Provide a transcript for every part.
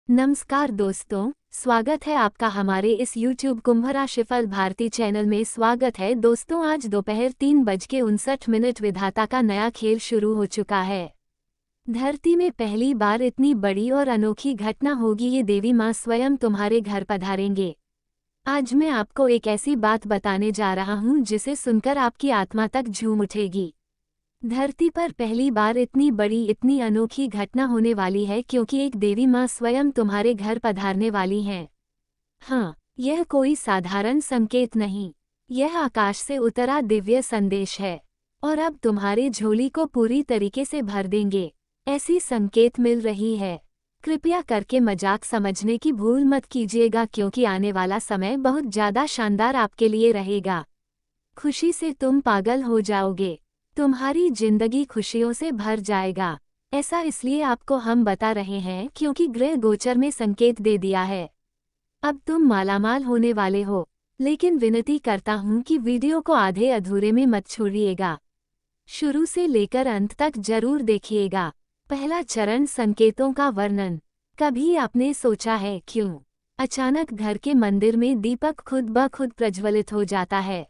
नमस्कार दोस्तों, स्वागत है आपका हमारे इस YouTube कुंभ राशिफल भारती चैनल में। स्वागत है दोस्तों। आज दोपहर 3:59 विधाता का नया खेल शुरू हो चुका है। धरती में पहली बार इतनी बड़ी और अनोखी घटना होगी। ये देवी माँ स्वयं तुम्हारे घर पधारेंगे। आज मैं आपको एक ऐसी बात बताने जा रहा हूँ जिसे सुनकर आपकी आत्मा तक झूम उठेगी। धरती पर पहली बार इतनी बड़ी इतनी अनोखी घटना होने वाली है क्योंकि एक देवी माँ स्वयं तुम्हारे घर पधारने वाली हैं। हाँ, यह कोई साधारण संकेत नहीं, यह आकाश से उतरा दिव्य संदेश है और अब तुम्हारे झोली को पूरी तरीके से भर देंगे, ऐसी संकेत मिल रही है। कृपया करके मजाक समझने की भूल मत कीजिएगा क्योंकि आने वाला समय बहुत ज़्यादा शानदार आपके लिए रहेगा। खुशी से तुम पागल हो जाओगे, तुम्हारी जिंदगी खुशियों से भर जाएगा। ऐसा इसलिए आपको हम बता रहे हैं क्योंकि ग्रह गोचर में संकेत दे दिया है। अब तुम मालामाल होने वाले हो, लेकिन विनती करता हूँ कि वीडियो को आधे अधूरे में मत छोड़िएगा। शुरू से लेकर अंत तक जरूर देखिएगा। पहला चरण, संकेतों का वर्णन। कभी आपने सोचा है क्यों अचानक घर के मंदिर में दीपक खुद ब खुद प्रज्वलित हो जाता है?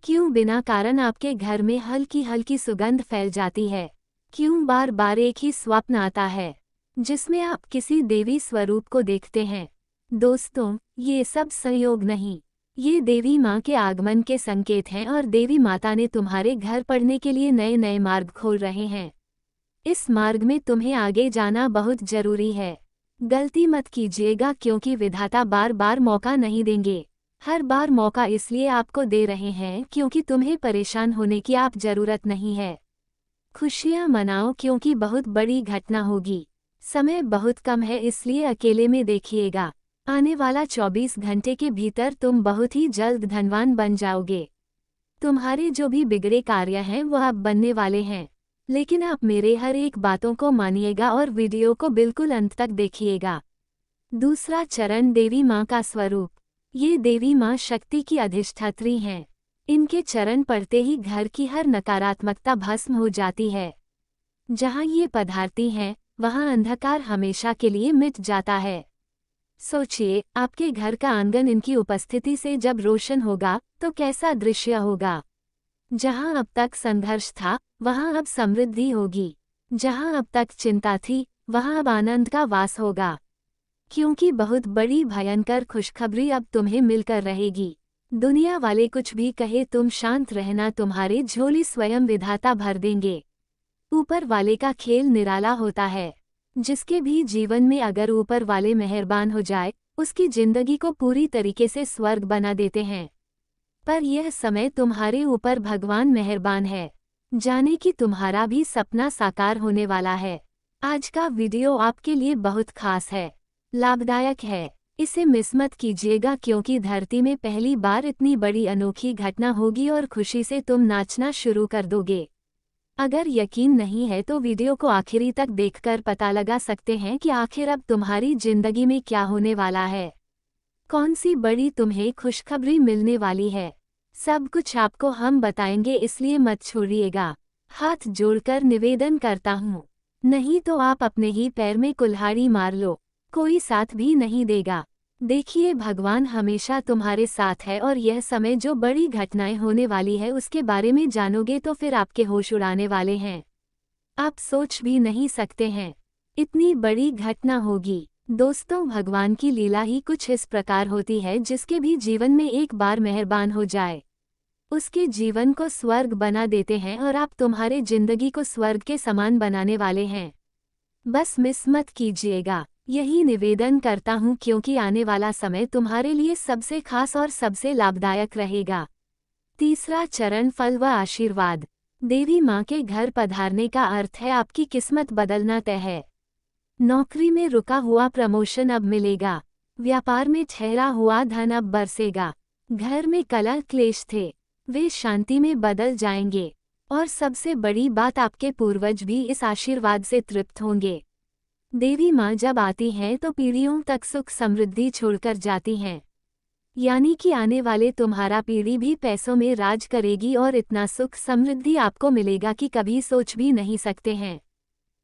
क्यों बिना कारण आपके घर में हल्की हल्की सुगंध फैल जाती है? क्यों बार बार एक ही स्वप्न आता है जिसमें आप किसी देवी स्वरूप को देखते हैं? दोस्तों, ये सब संयोग नहीं, ये देवी माँ के आगमन के संकेत हैं और देवी माता ने तुम्हारे घर पड़ने के लिए नए नए मार्ग खोल रहे हैं। इस मार्ग में तुम्हें आगे जाना बहुत जरूरी है। गलती मत कीजिएगा क्योंकि विधाता बार बार मौका नहीं देंगे। हर बार मौका इसलिए आपको दे रहे हैं क्योंकि तुम्हें परेशान होने की आप जरूरत नहीं है। खुशियां मनाओ क्योंकि बहुत बड़ी घटना होगी। समय बहुत कम है इसलिए अकेले में देखिएगा। आने वाला 24 घंटे के भीतर तुम बहुत ही जल्द धनवान बन जाओगे। तुम्हारे जो भी बिगड़े कार्य हैं वो अब बनने वाले हैं, लेकिन आप मेरे हर एक बातों को मानिएगा और वीडियो को बिल्कुल अंत तक देखिएगा। दूसरा चरण, देवी माँ का स्वरूप। ये देवी माँ शक्ति की अधिष्ठात्री हैं। इनके चरण पड़ते ही घर की हर नकारात्मकता भस्म हो जाती है। जहाँ ये पधारती हैं, वहाँ अंधकार हमेशा के लिए मिट जाता है। सोचिए, आपके घर का आंगन इनकी उपस्थिति से जब रोशन होगा तो कैसा दृश्य होगा। जहाँ अब तक संघर्ष था, वहाँ अब समृद्धि होगी। जहाँ अब तक चिंता थी, वहाँ अब आनंद का वास होगा। क्योंकि बहुत बड़ी भयंकर खुशखबरी अब तुम्हें मिलकर रहेगी। दुनिया वाले कुछ भी कहे, तुम शांत रहना, तुम्हारे झोली स्वयं विधाता भर देंगे। ऊपर वाले का खेल निराला होता है। जिसके भी जीवन में अगर ऊपर वाले मेहरबान हो जाए, उसकी जिंदगी को पूरी तरीके से स्वर्ग बना देते हैं। पर यह समय तुम्हारे ऊपर भगवान मेहरबान है। जाने कि तुम्हारा भी सपना साकार होने वाला है। आज का वीडियो आपके लिए बहुत खास है, लाभदायक है। इसे मिस मत कीजिएगा क्योंकि धरती में पहली बार इतनी बड़ी अनोखी घटना होगी और खुशी से तुम नाचना शुरू कर दोगे। अगर यकीन नहीं है तो वीडियो को आखिरी तक देखकर पता लगा सकते हैं कि आखिर अब तुम्हारी जिंदगी में क्या होने वाला है। कौन सी बड़ी तुम्हें खुशखबरी मिलने वाली है, सब कुछ आपको हम बताएंगे, इसलिए मत छोड़िएगा। हाथ जोड़कर निवेदन करता हूँ, नहीं तो आप अपने ही पैर में कुल्हाड़ी मार लो, कोई साथ भी नहीं देगा। देखिए, भगवान हमेशा तुम्हारे साथ है और यह समय जो बड़ी घटनाएं होने वाली है उसके बारे में जानोगे तो फिर आपके होश उड़ाने वाले हैं। आप सोच भी नहीं सकते हैं, इतनी बड़ी घटना होगी। दोस्तों, भगवान की लीला ही कुछ इस प्रकार होती है, जिसके भी जीवन में एक बार मेहरबान हो जाए उसके जीवन को स्वर्ग बना देते हैं और आप तुम्हारे जिंदगी को स्वर्ग के समान बनाने वाले हैं। बस मिस मत कीजिएगा, यही निवेदन करता हूँ क्योंकि आने वाला समय तुम्हारे लिए सबसे खास और सबसे लाभदायक रहेगा। तीसरा चरण, फल व आशीर्वाद। देवी माँ के घर पधारने का अर्थ है आपकी किस्मत बदलना तय है। नौकरी में रुका हुआ प्रमोशन अब मिलेगा। व्यापार में ठहरा हुआ धन अब बरसेगा। घर में कलह क्लेश थे, वे शांति में बदल जाएंगे। और सबसे बड़ी बात, आपके पूर्वज भी इस आशीर्वाद से तृप्त होंगे। देवी माँ जब आती हैं तो पीढ़ियों तक सुख समृद्धि छोड़कर जाती हैं। यानी कि आने वाले तुम्हारा पीढ़ी भी पैसों में राज करेगी और इतना सुख समृद्धि आपको मिलेगा कि कभी सोच भी नहीं सकते हैं।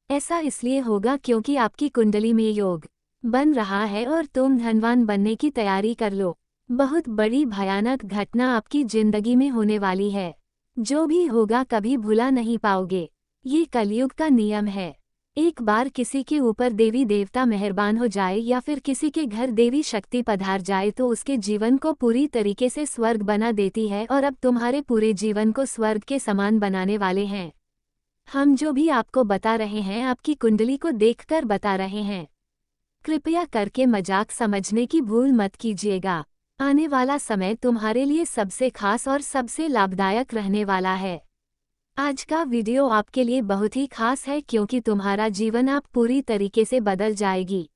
ऐसा इसलिए होगा क्योंकि आपकी कुंडली में योग, बन रहा है और तुम धनवान बनने की तैयारी कर लो। बहुत बड़ी भयानक घटना आपकी जिंदगी में होने वाली है। जो भी होगा कभी भुला नहीं पाओगे। ये कलयुग का नियम है। एक बार किसी के ऊपर देवी देवता मेहरबान हो जाए या फिर किसी के घर देवी शक्ति पधार जाए तो उसके जीवन को पूरी तरीके से स्वर्ग बना देती है और अब तुम्हारे पूरे जीवन को स्वर्ग के समान बनाने वाले हैं। हम जो भी आपको बता रहे हैं आपकी कुंडली को देखकर बता रहे हैं। कृपया करके मजाक समझने की भूल मत कीजिएगा। आने वाला समय तुम्हारे लिए सबसे खास और सबसे लाभदायक रहने वाला है। आज का वीडियो आपके लिए बहुत ही खास है क्योंकि तुम्हारा जीवन आप पूरी तरीके से बदल जाएगी।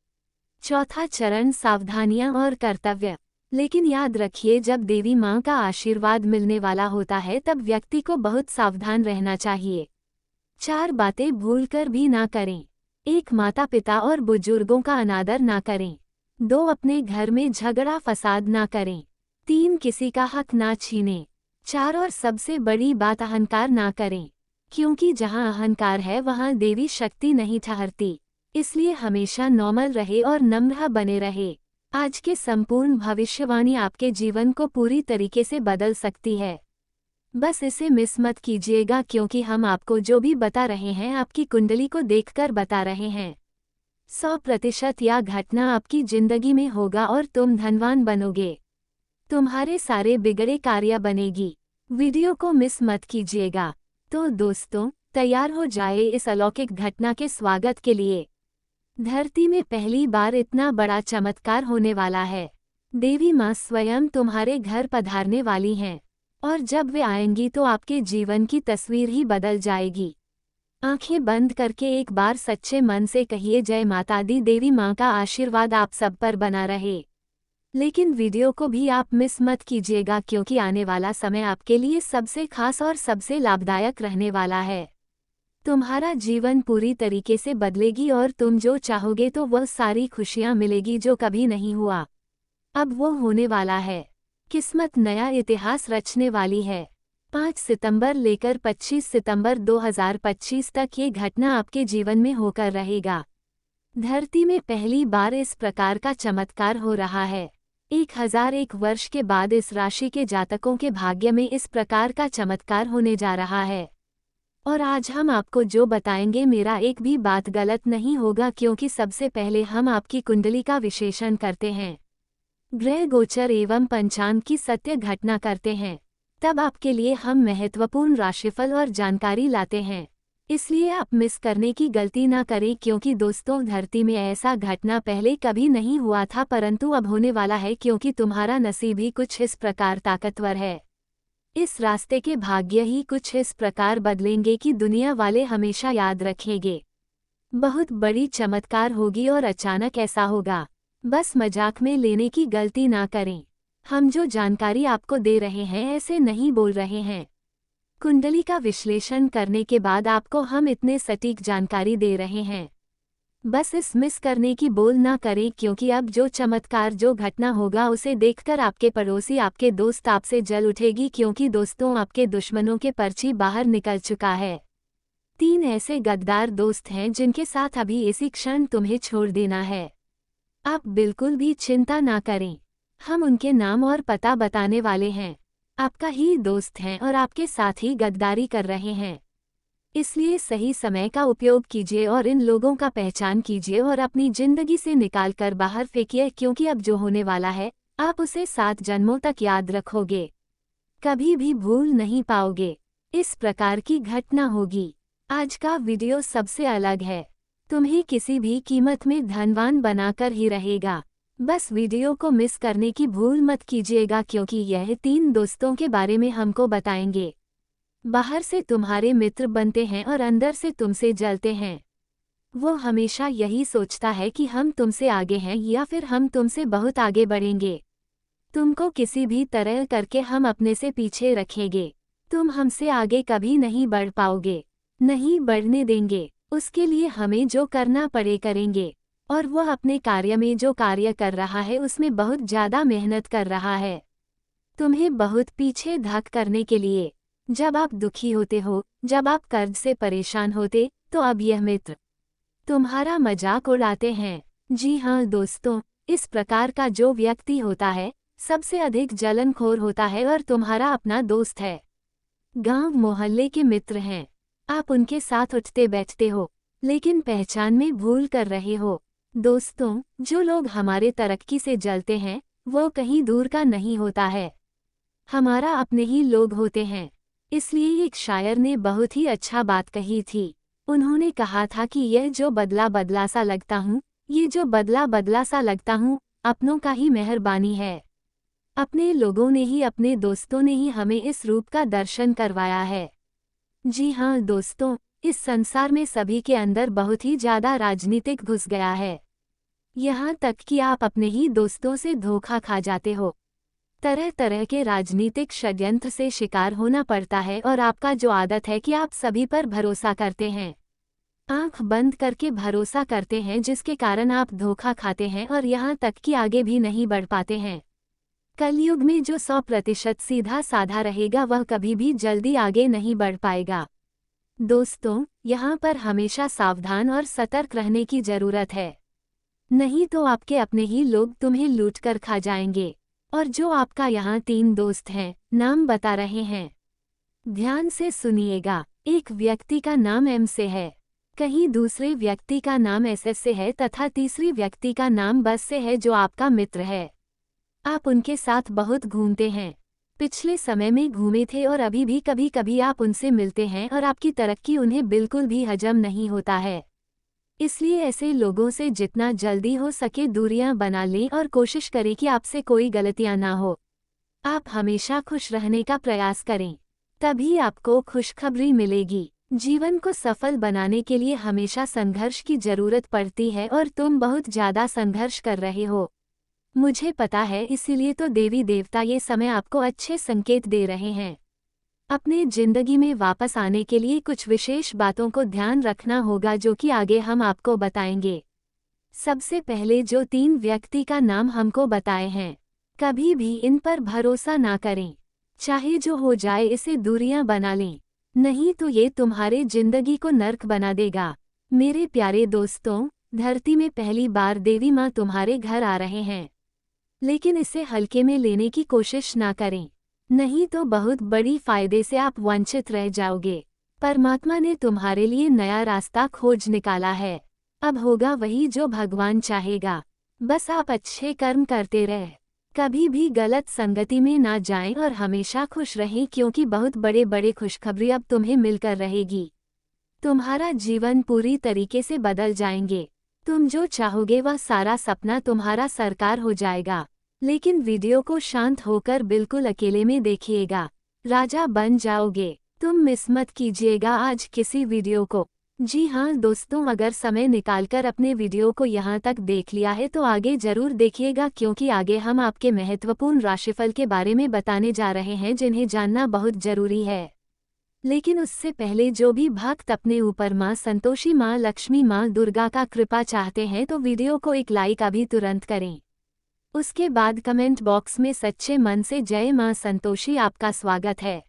चौथा चरण सावधानियां और कर्तव्य। लेकिन याद रखिए जब देवी मां का आशीर्वाद मिलने वाला होता है तब व्यक्ति को बहुत सावधान रहना चाहिए। 4 बातें भूलकर भी ना करें। 1 माता पिता और बुजुर्गों का अनादर ना करें। 2 अपने घर में झगड़ा फसाद ना करें। 3 किसी का हक ना छीनें। 4 और सबसे बड़ी बात अहंकार ना करें, क्योंकि जहां अहंकार है वहां देवी शक्ति नहीं ठहरती। इसलिए हमेशा नॉर्मल रहे और नम्र बने रहे। आज के संपूर्ण भविष्यवाणी आपके जीवन को पूरी तरीके से बदल सकती है। बस इसे मिस मत कीजिएगा क्योंकि हम आपको जो भी बता रहे हैं आपकी कुंडली को देखकर बता रहे हैं। 100% यह घटना आपकी जिंदगी में होगा और तुम धनवान बनोगे। तुम्हारे सारे बिगड़े कार्य बनेगी। वीडियो को मिस मत कीजिएगा। तो दोस्तों तैयार हो जाए इस अलौकिक घटना के स्वागत के लिए। धरती में पहली बार इतना बड़ा चमत्कार होने वाला है। देवी मां स्वयं तुम्हारे घर पधारने वाली हैं और जब वे आएंगी तो आपके जीवन की तस्वीर ही बदल जाएगी। आंखें बंद करके एक बार सच्चे मन से कहिए जय माता दी। देवी मां का आशीर्वाद आप सब पर बना रहे। लेकिन वीडियो को भी आप मिस मत कीजिएगा क्योंकि आने वाला समय आपके लिए सबसे खास और सबसे लाभदायक रहने वाला है। तुम्हारा जीवन पूरी तरीके से बदलेगी और तुम जो चाहोगे तो वह सारी खुशियां मिलेगी जो कभी नहीं हुआ, अब वो होने वाला है। किस्मत नया इतिहास रचने वाली है। 5 सितंबर लेकर 25 सितंबर 2025 तक ये घटना आपके जीवन में होकर रहेगा। धरती में पहली बार इस प्रकार का चमत्कार हो रहा है। 1001 वर्ष के बाद इस राशि के जातकों के भाग्य में इस प्रकार का चमत्कार होने जा रहा है। और आज हम आपको जो बताएंगे मेरा एक भी बात गलत नहीं होगा क्योंकि सबसे पहले हम आपकी कुंडली का विश्लेषण करते हैं, ग्रह गोचर एवं पंचांग की सत्य घटना करते हैं, तब आपके लिए हम महत्वपूर्ण राशिफल और जानकारी लाते हैं। इसलिए आप मिस करने की गलती ना करें क्योंकि दोस्तों धरती में ऐसा घटना पहले कभी नहीं हुआ था परंतु अब होने वाला है क्योंकि तुम्हारा नसीब ही कुछ इस प्रकार ताकतवर है। इस रास्ते के भाग्य ही कुछ इस प्रकार बदलेंगे कि दुनिया वाले हमेशा याद रखेंगे। बहुत बड़ी चमत्कार होगी और अचानक ऐसा होगा। बस मजाक में लेने की गलती ना करें। हम जो जानकारी आपको दे रहे हैं ऐसे नहीं बोल रहे हैं। कुंडली का विश्लेषण करने के बाद आपको हम इतने सटीक जानकारी दे रहे हैं। बस इस मिस करने की बोल ना करें क्योंकि अब जो चमत्कार जो घटना होगा उसे देखकर आपके पड़ोसी आपके दोस्त आपसे जल उठेगी क्योंकि दोस्तों आपके दुश्मनों के पर्ची बाहर निकल चुका है। 3 ऐसे गद्दार दोस्त हैं जिनके साथ अभी इसी क्षण तुम्हें छोड़ देना है। आप बिल्कुल भी चिंता ना करें, हम उनके नाम और पता बताने वाले हैं। आपका ही दोस्त हैं और आपके साथ ही गद्दारी कर रहे हैं। इसलिए सही समय का उपयोग कीजिए और इन लोगों का पहचान कीजिए और अपनी जिंदगी से निकाल कर बाहर फेंकिए क्योंकि अब जो होने वाला है आप उसे 7 जन्मों तक याद रखोगे, कभी भी भूल नहीं पाओगे। इस प्रकार की घटना होगी। आज का वीडियो सबसे अलग है, तुम्हें किसी भी कीमत में धनवान बनाकर ही रहेगा। बस वीडियो को मिस करने की भूल मत कीजिएगा क्योंकि यह 3 दोस्तों के बारे में हमको बताएंगे। बाहर से तुम्हारे मित्र बनते हैं और अंदर से तुमसे जलते हैं। वो हमेशा यही सोचता है कि हम तुमसे आगे हैं या फिर हम तुमसे बहुत आगे बढ़ेंगे। तुमको किसी भी तरह करके हम अपने से पीछे रखेंगे। तुम हमसे आगे कभी नहीं बढ़ पाओगे, नहीं बढ़ने देंगे। उसके लिए हमें जो करना पड़े करेंगे और वह अपने कार्य में जो कार्य कर रहा है उसमें बहुत ज़्यादा मेहनत कर रहा है तुम्हें बहुत पीछे धक करने के लिए। जब आप दुखी होते हो, जब आप कर्ज से परेशान होते, तो अब यह मित्र तुम्हारा मजाक उड़ाते हैं। जी हाँ दोस्तों, इस प्रकार का जो व्यक्ति होता है, सबसे अधिक जलनखोर होता है और तुम्हारा अपना दोस्त है। गांव मोहल्ले के मित्र हैं। आप उनके साथ उठते बैठते हो, लेकिन पहचान में भूल कर रहे हो। दोस्तों, जो लोग हमारे तरक्की से जलते हैं, वो कहीं दूर का नहीं होता है, हमारा अपने ही लोग होते हैं। इसलिए एक शायर ने बहुत ही अच्छा बात कही थी। उन्होंने कहा था कि यह जो बदला बदला सा लगता हूँ, ये जो बदला बदला सा लगता हूँ, अपनों का ही मेहरबानी है। अपने लोगों ने ही, अपने दोस्तों ने ही हमें इस रूप का दर्शन करवाया है। जी हाँ दोस्तों, इस संसार में सभी के अंदर बहुत ही ज्यादा राजनीतिक घुस गया है। यहाँ तक कि आप अपने ही दोस्तों से धोखा खा जाते हो। तरह तरह के राजनीतिक षड्यंत्र से शिकार होना पड़ता है और आपका जो आदत है कि आप सभी पर भरोसा करते हैं, आंख बंद करके भरोसा करते हैं, जिसके कारण आप धोखा खाते हैं और यहाँ तक कि आगे भी नहीं बढ़ पाते हैं। कलयुग में जो 100% सीधा साधा रहेगा वह कभी भी जल्दी आगे नहीं बढ़ पाएगा। दोस्तों, यहाँ पर हमेशा सावधान और सतर्क रहने की जरूरत है, नहीं तो आपके अपने ही लोग तुम्हें लूट कर खा जाएंगे। और जो आपका यहाँ 3 दोस्त हैं, नाम बता रहे हैं, ध्यान से सुनिएगा। एक व्यक्ति का नाम एम से है, कहीं दूसरे व्यक्ति का नाम एसएस से है तथा तीसरी व्यक्ति का नाम बस से है, जो आपका मित्र है। आप उनके साथ बहुत घूमते हैं, पिछले समय में घूमे थे और अभी भी कभी कभी आप उनसे मिलते हैं और आपकी तरक्की उन्हें बिल्कुल भी हजम नहीं होता है। इसलिए ऐसे लोगों से जितना जल्दी हो सके दूरियां बना लें और कोशिश करें कि आपसे कोई गलतियां ना हो। आप हमेशा खुश रहने का प्रयास करें, तभी आपको खुशखबरी मिलेगी। जीवन को सफल बनाने के लिए हमेशा संघर्ष की जरूरत पड़ती है और तुम बहुत ज्यादा संघर्ष कर रहे हो, मुझे पता है। इसीलिए तो देवी देवता ये समय आपको अच्छे संकेत दे रहे हैं। अपने जिंदगी में वापस आने के लिए कुछ विशेष बातों को ध्यान रखना होगा, जो कि आगे हम आपको बताएंगे। सबसे पहले जो 3 व्यक्ति का नाम हमको बताए हैं, कभी भी इन पर भरोसा ना करें, चाहे जो हो जाए इसे दूरियां बना लें, नहीं तो ये तुम्हारे जिंदगी को नर्क बना देगा। मेरे प्यारे दोस्तों, धरती में पहली बार देवी माँ तुम्हारे घर आ रहे हैं, लेकिन इसे हल्के में लेने की कोशिश ना करें, नहीं तो बहुत बड़ी फायदे से आप वंचित रह जाओगे। परमात्मा ने तुम्हारे लिए नया रास्ता खोज निकाला है, अब होगा वही जो भगवान चाहेगा। बस आप अच्छे कर्म करते रहे, कभी भी गलत संगति में ना जाएं और हमेशा खुश रहें, क्योंकि बहुत बड़े बड़े खुशखबरी अब तुम्हें मिलकर रहेगी। तुम्हारा जीवन पूरी तरीके से बदल जाएंगे। तुम जो चाहोगे वह सारा सपना तुम्हारा साकार हो जाएगा। लेकिन वीडियो को शांत होकर बिल्कुल अकेले में देखिएगा, राजा बन जाओगे। तुम मिस मत कीजिएगा आज किसी वीडियो को। जी हाँ दोस्तों, अगर समय निकालकर अपने वीडियो को यहाँ तक देख लिया है तो आगे जरूर देखिएगा, क्योंकि आगे हम आपके महत्वपूर्ण राशिफल के बारे में बताने जा रहे हैं, जिन्हें जानना बहुत जरूरी है। लेकिन उससे पहले जो भी भक्त अपने ऊपर माँ संतोषी, माँ लक्ष्मी, माँ दुर्गा का कृपा चाहते हैं तो वीडियो को एक लाइक अभी तुरंत करें। उसके बाद कमेंट बॉक्स में सच्चे मन से जय माँ संतोषी, आपका स्वागत है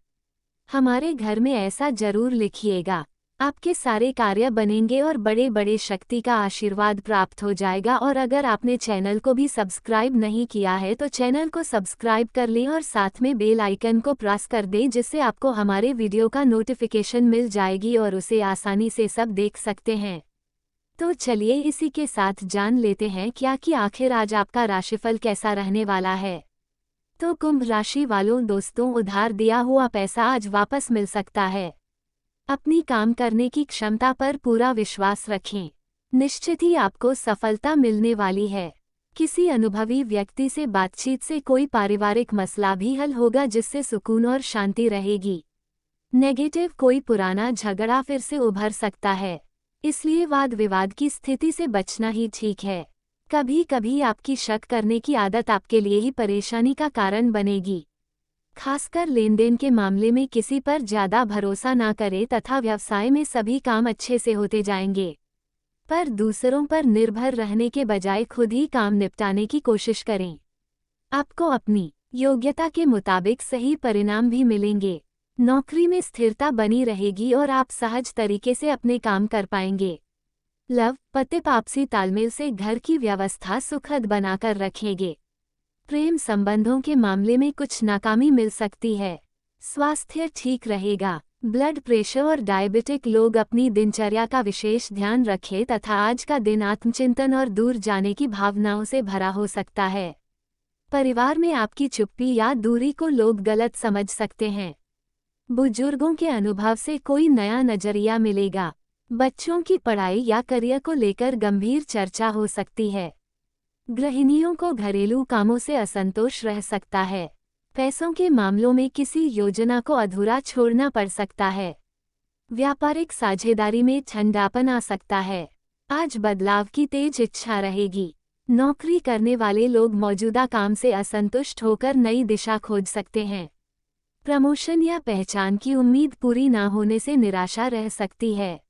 हमारे घर में, ऐसा जरूर लिखिएगा। आपके सारे कार्य बनेंगे और बड़े बड़े शक्ति का आशीर्वाद प्राप्त हो जाएगा। और अगर आपने चैनल को भी सब्सक्राइब नहीं किया है तो चैनल को सब्सक्राइब कर लें और साथ में बेल आइकन को प्रेस कर दें, जिससे आपको हमारे वीडियो का नोटिफिकेशन मिल जाएगी और उसे आसानी से सब देख सकते हैं। तो चलिए इसी के साथ जान लेते हैं क्या कि आखिर आज आपका राशिफल कैसा रहने वाला है। तो कुंभ राशि वालों दोस्तों, उधार दिया हुआ पैसा आज वापस मिल सकता है। अपनी काम करने की क्षमता पर पूरा विश्वास रखें, निश्चित ही आपको सफलता मिलने वाली है। किसी अनुभवी व्यक्ति से बातचीत से कोई पारिवारिक मसला भी हल होगा, जिससे सुकून और शांति रहेगी। नेगेटिव कोई पुराना झगड़ा फिर से उभर सकता है, इसलिए वाद विवाद की स्थिति से बचना ही ठीक है। कभी कभी आपकी शक करने की आदत आपके लिए ही परेशानी का कारण बनेगी। खासकर लेन देन के मामले में किसी पर ज्यादा भरोसा ना करें तथा व्यवसाय में सभी काम अच्छे से होते जाएंगे। पर दूसरों पर निर्भर रहने के बजाय खुद ही काम निपटाने की कोशिश करें। आपको अपनी योग्यता के मुताबिक सही परिणाम भी मिलेंगे। नौकरी में स्थिरता बनी रहेगी और आप सहज तरीके से अपने काम कर पाएंगे। लव, पति आपसी तालमेल से घर की व्यवस्था सुखद बनाकर रखेंगे। प्रेम संबंधों के मामले में कुछ नाकामी मिल सकती है। स्वास्थ्य ठीक रहेगा। ब्लड प्रेशर और डायबिटिक लोग अपनी दिनचर्या का विशेष ध्यान रखें तथा आज का दिन आत्मचिंतन और दूर जाने की भावनाओं से भरा हो सकता है। परिवार में आपकी चुप्पी या दूरी को लोग गलत समझ सकते हैं। बुजुर्गों के अनुभव से कोई नया नजरिया मिलेगा। बच्चों की पढ़ाई या करियर को लेकर गंभीर चर्चा हो सकती है। गृहिणियों को घरेलू कामों से असंतोष रह सकता है। पैसों के मामलों में किसी योजना को अधूरा छोड़ना पड़ सकता है। व्यापारिक साझेदारी में ठंडापन आ सकता है। आज बदलाव की तेज इच्छा रहेगी। नौकरी करने वाले लोग मौजूदा काम से असंतुष्ट होकर नई दिशा खोज सकते हैं। प्रमोशन या पहचान की उम्मीद पूरी न होने से निराशा रह सकती है।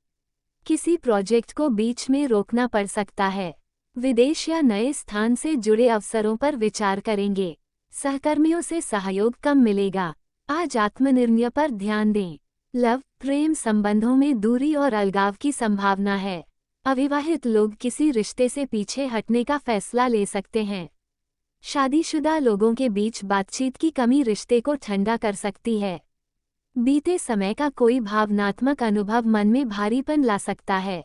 किसी प्रोजेक्ट को बीच में रोकना पड़ सकता है। विदेश या नए स्थान से जुड़े अवसरों पर विचार करेंगे। सहकर्मियों से सहयोग कम मिलेगा। आज आत्मनिर्णय पर ध्यान दें। लव, प्रेम संबंधों में दूरी और अलगाव की संभावना है। अविवाहित लोग किसी रिश्ते से पीछे हटने का फैसला ले सकते हैं। शादीशुदा लोगों के बीच बातचीत की कमी रिश्ते को ठंडा कर सकती है। बीते समय का कोई भावनात्मक अनुभव मन में भारीपन ला सकता है।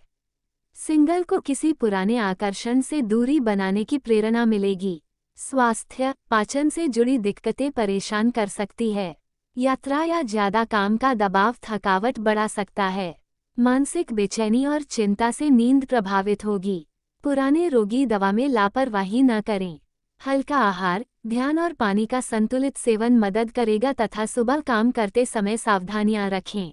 सिंगल को किसी पुराने आकर्षण से दूरी बनाने की प्रेरणा मिलेगी। स्वास्थ्य, पाचन से जुड़ी दिक्कतें परेशान कर सकती है। यात्रा या ज्यादा काम का दबाव थकावट बढ़ा सकता है। मानसिक बेचैनी और चिंता से नींद प्रभावित होगी। पुराने रोगी दवा में लापरवाही न करें। हल्का आहार, ध्यान और पानी का संतुलित सेवन मदद करेगा तथा सुबह काम करते समय सावधानियां रखें।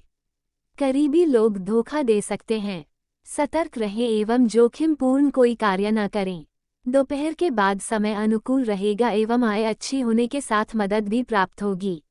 करीबी लोग धोखा दे सकते हैं। सतर्क रहें एवं जोखिमपूर्ण कोई कार्य न करें। दोपहर के बाद समय अनुकूल रहेगा एवं आय अच्छी होने के साथ मदद भी प्राप्त होगी।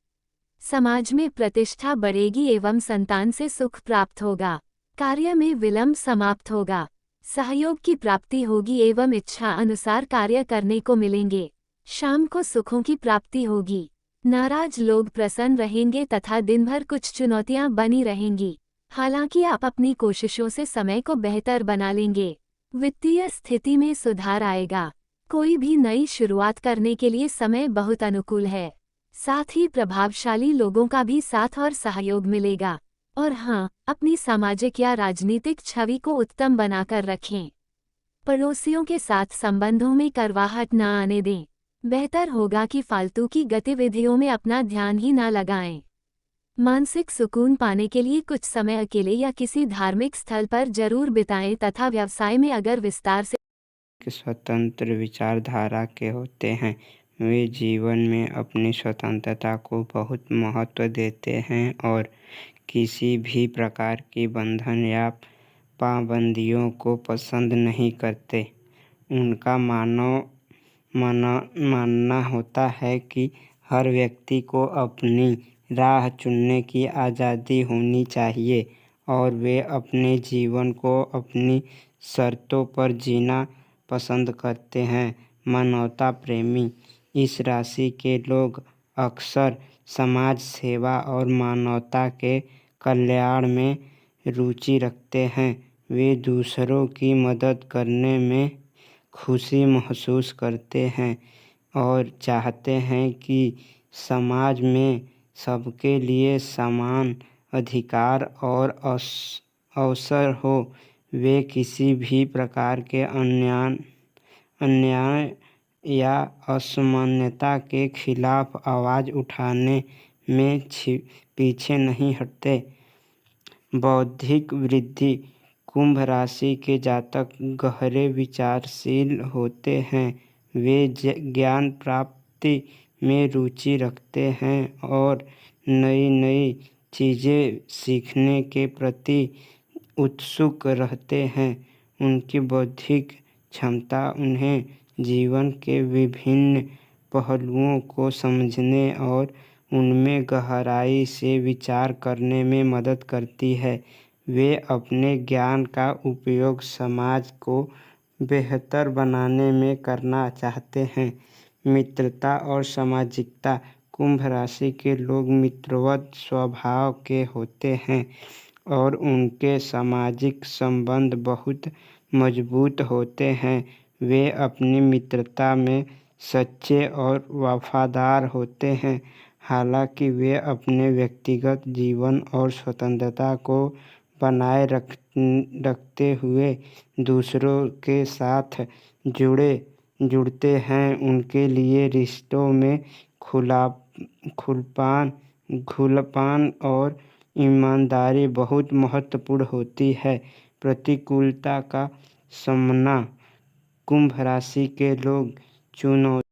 समाज में प्रतिष्ठा बढ़ेगी एवं संतान से सुख प्राप्त होगा। कार्य में विलंब समाप्त होगा। सहयोग की प्राप्ति होगी एवं इच्छा अनुसार कार्य करने को मिलेंगे। शाम को सुखों की प्राप्ति होगी। नाराज लोग प्रसन्न रहेंगे तथा दिन भर कुछ चुनौतियां बनी रहेंगी। हालांकि आप अपनी कोशिशों से समय को बेहतर बना लेंगे। वित्तीय स्थिति में सुधार आएगा। कोई भी नई शुरुआत करने के लिए समय बहुत अनुकूल है। साथ ही प्रभावशाली लोगों का भी साथ और सहयोग मिलेगा। और हाँ, अपनी सामाजिक या राजनीतिक छवि को उत्तम बनाकर रखें। पड़ोसियों के साथ संबंधों में करवाहट न आने दें। बेहतर होगा कि फालतू की गतिविधियों में अपना ध्यान ही न लगाएं। मानसिक सुकून पाने के लिए कुछ समय अकेले या किसी धार्मिक स्थल पर जरूर बिताएं तथा व्यवसाय में अगर विस्तार से स्वतंत्र विचारधारा के होते हैं। वे जीवन में अपनी स्वतंत्रता को बहुत महत्व देते हैं और किसी भी प्रकार की बंधन या पाबंदियों को पसंद नहीं करते। उनका मानना होता है कि हर व्यक्ति को अपनी राह चुनने की आज़ादी होनी चाहिए और वे अपने जीवन को अपनी शर्तों पर जीना पसंद करते हैं। मानवता प्रेमी इस राशि के लोग अक्सर समाज सेवा और मानवता के कल्याण में रुचि रखते हैं। वे दूसरों की मदद करने में खुशी महसूस करते हैं और चाहते हैं कि समाज में सबके लिए समान अधिकार और अवसर हो। वे किसी भी प्रकार के अन्याय या असमानता के खिलाफ आवाज़ उठाने में पीछे नहीं हटते। बौद्धिक वृद्धि कुंभ राशि के जातक गहरे विचारशील होते हैं। वे ज्ञान प्राप्ति में रुचि रखते हैं और नई नई चीज़ें सीखने के प्रति उत्सुक रहते हैं। उनकी बौद्धिक क्षमता उन्हें जीवन के विभिन्न पहलुओं को समझने और उनमें गहराई से विचार करने में मदद करती है। वे अपने ज्ञान का उपयोग समाज को बेहतर बनाने में करना चाहते हैं। मित्रता और सामाजिकता कुंभ राशि के लोग मित्रवत स्वभाव के होते हैं और उनके सामाजिक संबंध बहुत मजबूत होते हैं। वे अपनी मित्रता में सच्चे और वफादार होते हैं। हालांकि वे अपने व्यक्तिगत जीवन और स्वतंत्रता को बनाए रखते हुए दूसरों के साथ जुड़ते हैं। उनके लिए रिश्तों में खुलापन और ईमानदारी बहुत महत्वपूर्ण होती है। प्रतिकूलता का सामना कुंभ राशि के लोग चुनौती